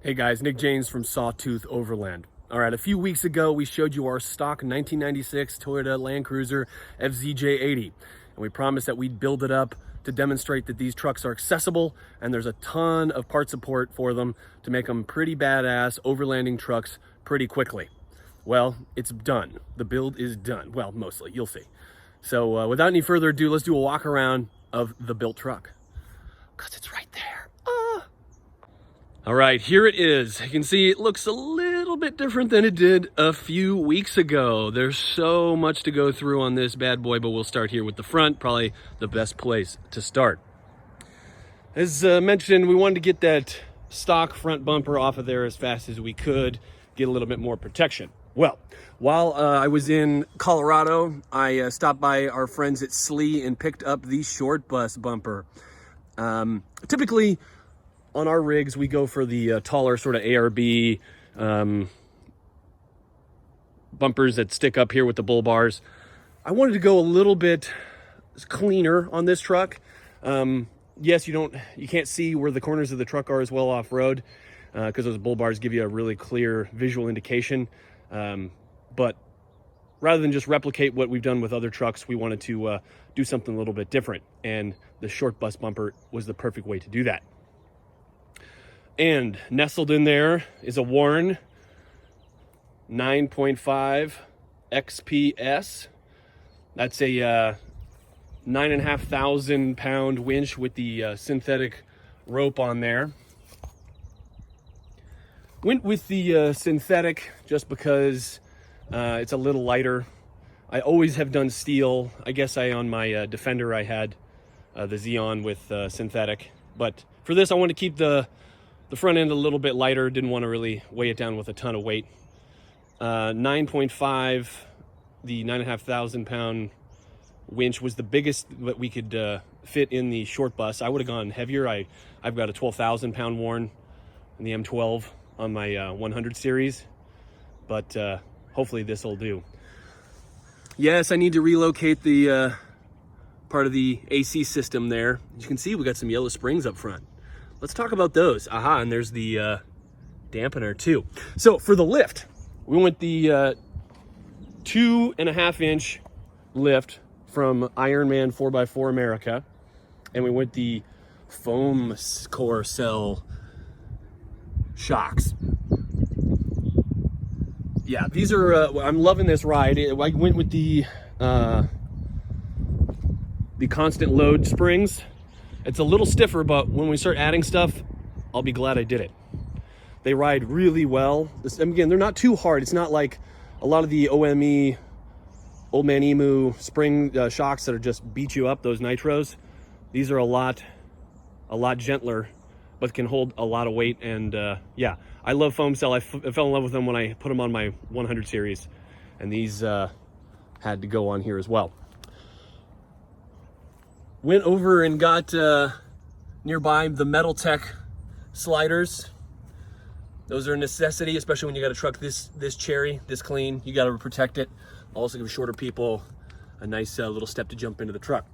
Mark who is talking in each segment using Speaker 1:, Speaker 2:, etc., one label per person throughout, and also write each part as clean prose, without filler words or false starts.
Speaker 1: Hey guys, Nick James from Sawtooth Overland. All right, a few weeks ago, we showed you our stock 1996 Toyota Land Cruiser FZJ80. And we promised that we'd build it up to demonstrate that these trucks are accessible and there's a ton of part support for them to make them pretty badass overlanding trucks pretty quickly. Well, it's done. The build is done. Well, mostly, you'll see. So without any further ado, let's do a walk around of the built truck. Because it's right there. All right, here it is. You can see it looks a little bit different than it did a few weeks ago. There's so much to go through on this bad boy, but we'll start here with the front, probably the best place to start. As mentioned, we wanted to get that stock front bumper off of there as fast as we could, get a little bit more protection. Well, while I was in Colorado, I stopped by our friends at Slee and picked up the short bus bumper. Typically, on our rigs, we go for the taller sort of ARB bumpers that stick up here with the bull bars. I wanted to go a little bit cleaner on this truck. Yes, you can't see where the corners of the truck are as well off-road because those bull bars give you a really clear visual indication. But rather than just replicate what we've done with other trucks, we wanted to do something a little bit different. And the short bus bumper was the perfect way to do that. And nestled in there is a Warren 9.5 XPS. That's a 9,500 pound winch with the synthetic rope on there. Went with the synthetic just because it's a little lighter. I always have done steel. I guess on my Defender I had the Xeon with synthetic. But for this I want to keep the front end a little bit lighter, didn't want to really weigh it down with a ton of weight. 9.5, the 9,500 pound winch was the biggest that we could fit in the short bus. I would have gone heavier. I've got a 12,000 pound Warren in the M12 on my 100 series, but hopefully this will do. Yes, I need to relocate the part of the AC system there. As you can see, we got some yellow springs up front. Let's talk about those. Aha, and there's the dampener too. So for the lift, we went the 2.5 inch lift from Ironman 4x4 America, and we went the foam core cell shocks. Yeah, these are, I'm loving this ride. I went with the constant load springs. It's a little stiffer, but when we start adding stuff, I'll be glad I did it. They ride really well. Again, they're not too hard. It's not like a lot of the OME, Old Man Emu spring shocks that are just beat you up, those nitros. These are a lot gentler, but can hold a lot of weight. And yeah, I love foam cell. I fell in love with them when I put them on my 100 series. And these had to go on here as well. Went over and got nearby the Metal Tech sliders. Those are a necessity, especially when you got a truck this cherry, this clean. You got to protect it. Also give shorter people a nice little step to jump into the truck.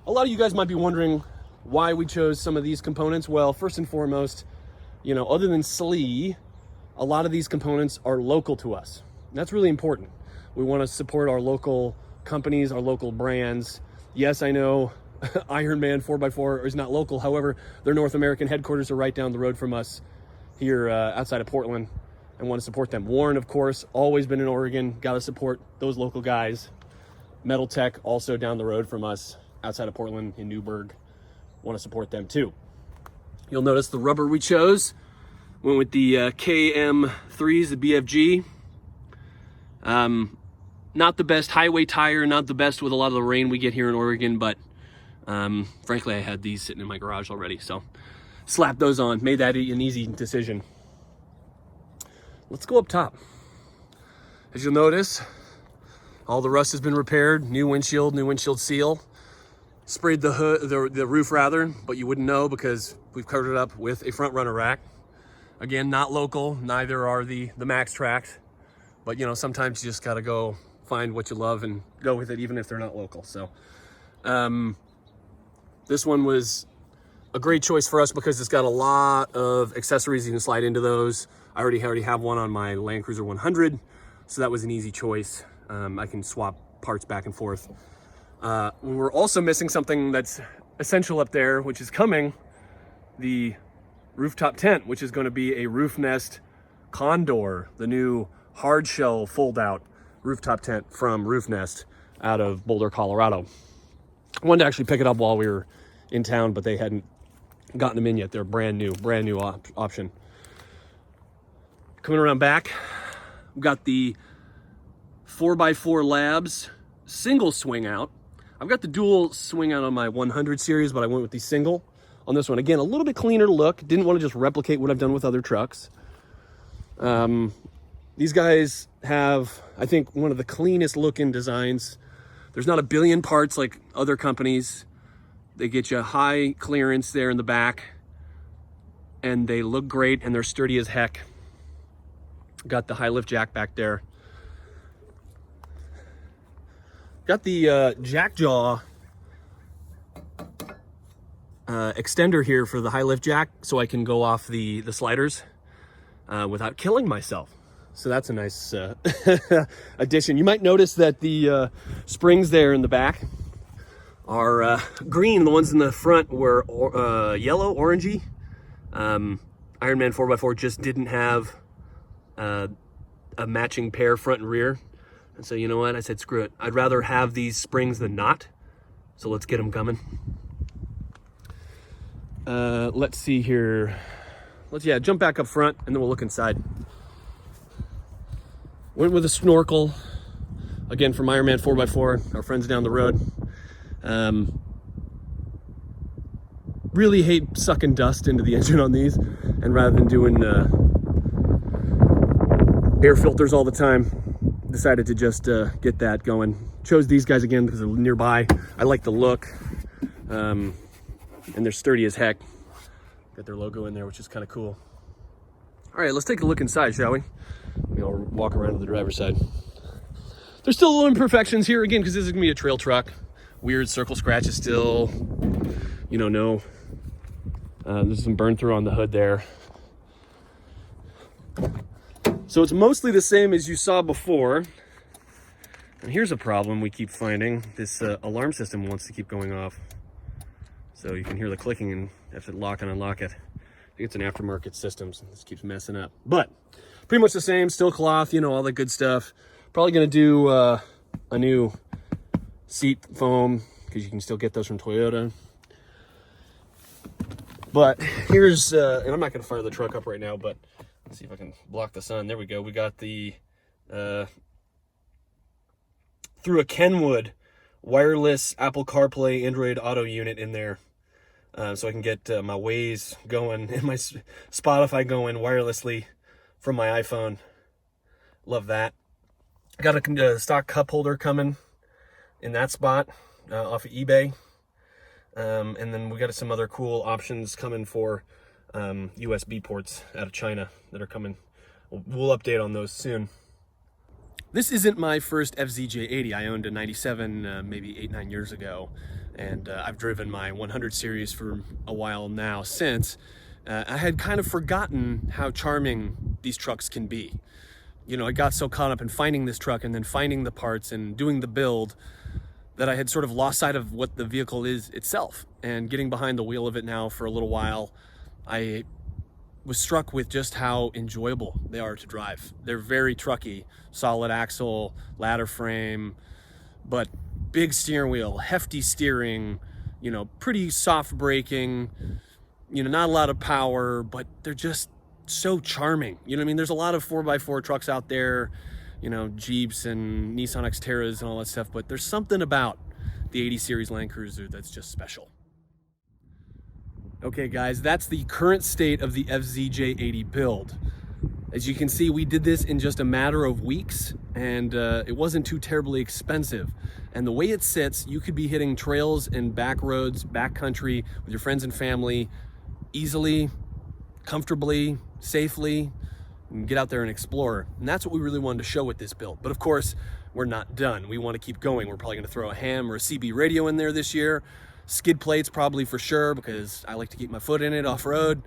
Speaker 1: A lot of you guys might be wondering why we chose some of these components. Well, first and foremost, other than Slee, a lot of these components are local to us. And that's really important. We want to support our local companies, our local brands. Yes, I know Ironman 4x4 is not local. However, their North American headquarters are right down the road from us here outside of Portland, and want to support them. Warren, of course, always been in Oregon. Got to support those local guys. Metal Tech, also down the road from us outside of Portland in Newburgh. Want to support them too. You'll notice the rubber we chose. Went with the KM3s, the BFG. Not the best highway tire, not the best with a lot of the rain we get here in Oregon, but frankly, I had these sitting in my garage already, so slapped those on, made that an easy decision. Let's go up top. As you'll notice, all the rust has been repaired, new windshield seal. Sprayed the hood, the roof rather, but you wouldn't know because we've covered it up with a front runner rack. Again, not local, neither are the Max Tracks, but sometimes you just gotta go find what you love and go with it even if they're not local. So this one was a great choice for us because it's got a lot of accessories. You can slide into those. I already have one on my Land Cruiser 100, so that was an easy choice. I can swap parts back and forth. We're also missing something that's essential up there, which is coming, the rooftop tent, which is going to be a roof nest Condor, the new hard shell fold out rooftop tent from Roof Nest out of Boulder, Colorado. I wanted to actually pick it up while we were in town, but they hadn't gotten them in yet. They're brand new option. Coming around back, we've got the 4x4 Labs single swing out. I've got the dual swing out on my 100 series, but I went with the single on this one. Again, a little bit cleaner look. Didn't want to just replicate what I've done with other trucks. These guys have, I think, one of the cleanest looking designs. There's not a billion parts like other companies. They get you high clearance there in the back, and they look great, and they're sturdy as heck. Got the high lift jack back there. Got the jack jaw extender here for the high lift jack, so I can go off the sliders without killing myself. So that's a nice addition. You might notice that the springs there in the back are green. The ones in the front were yellow, orangey. Ironman 4x4 just didn't have a matching pair front and rear. And so, you know what? I said, screw it. I'd rather have these springs than not. So let's get them coming. Let's see here. Let's jump back up front and then we'll look inside. Went with a snorkel, again from Ironman 4x4, our friends down the road. Really hate sucking dust into the engine on these, and rather than doing air filters all the time, decided to just get that going. Chose these guys again because they're nearby. I like the look, and they're sturdy as heck. Got their logo in there, which is kind of cool. All right, let's take a look inside, shall we? I'll walk around to the driver's side. There's still little imperfections here, again, because this is gonna be a trail truck. Weird circle scratches still, no. There's some burn through on the hood there. So it's mostly the same as you saw before. And here's a problem we keep finding. This alarm system wants to keep going off. So you can hear the clicking and have to lock and unlock it. I think it's an aftermarket system, so this keeps messing up. But pretty much the same, still cloth, all the good stuff. Probably gonna do a new seat foam, because you can still get those from Toyota. But here's, and I'm not gonna fire the truck up right now, but let's see if I can block the sun. There we go. We got the, through a Kenwood wireless Apple CarPlay Android Auto unit in there. So I can get my Waze going and my Spotify going wirelessly from my iPhone. Love that. Got a stock cup holder coming in that spot off of eBay. And then we got some other cool options coming for USB ports out of China that are coming. We'll update on those soon. This isn't my first FZJ80. I owned a 97 maybe 8-9 years ago, and I've driven my 100 series for a while now since. I had kind of forgotten how charming these trucks can be. I got so caught up in finding this truck and then finding the parts and doing the build that I had sort of lost sight of what the vehicle is itself. And getting behind the wheel of it now for a little while, I was struck with just how enjoyable they are to drive. They're very trucky, solid axle, ladder frame, but big steering wheel, hefty steering, pretty soft braking, not a lot of power, but they're just so charming. There's a lot of 4x4 trucks out there, Jeeps and Nissan Xterras and all that stuff, but there's something about the 80 series Land Cruiser that's just special. Okay guys, that's the current state of the FZJ80 build. As you can see, we did this in just a matter of weeks, and it wasn't too terribly expensive. And the way it sits, you could be hitting trails and back roads, backcountry with your friends and family easily, comfortably, safely, and get out there and explore. And that's what we really wanted to show with this build. But of course, we're not done. We want to keep going. We're probably going to throw a ham or a CB radio in there this year. skid plates probably for sure, because I like to keep my foot in it off-road,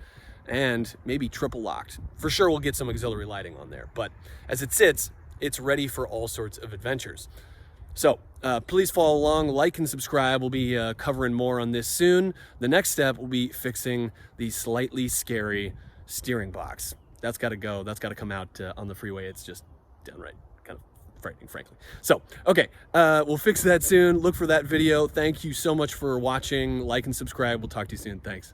Speaker 1: and maybe triple locked. For sure we'll get some auxiliary lighting on there, but as it sits, it's ready for all sorts of adventures. So please follow along, like and subscribe. We'll be covering more on this soon. The next step will be fixing the slightly scary steering box. That's got to go. That's got to come out on the freeway. It's just downright kind of frightening, frankly. So, okay, we'll fix that soon. Look for that video. Thank you so much for watching. Like and subscribe. We'll talk to you soon. Thanks.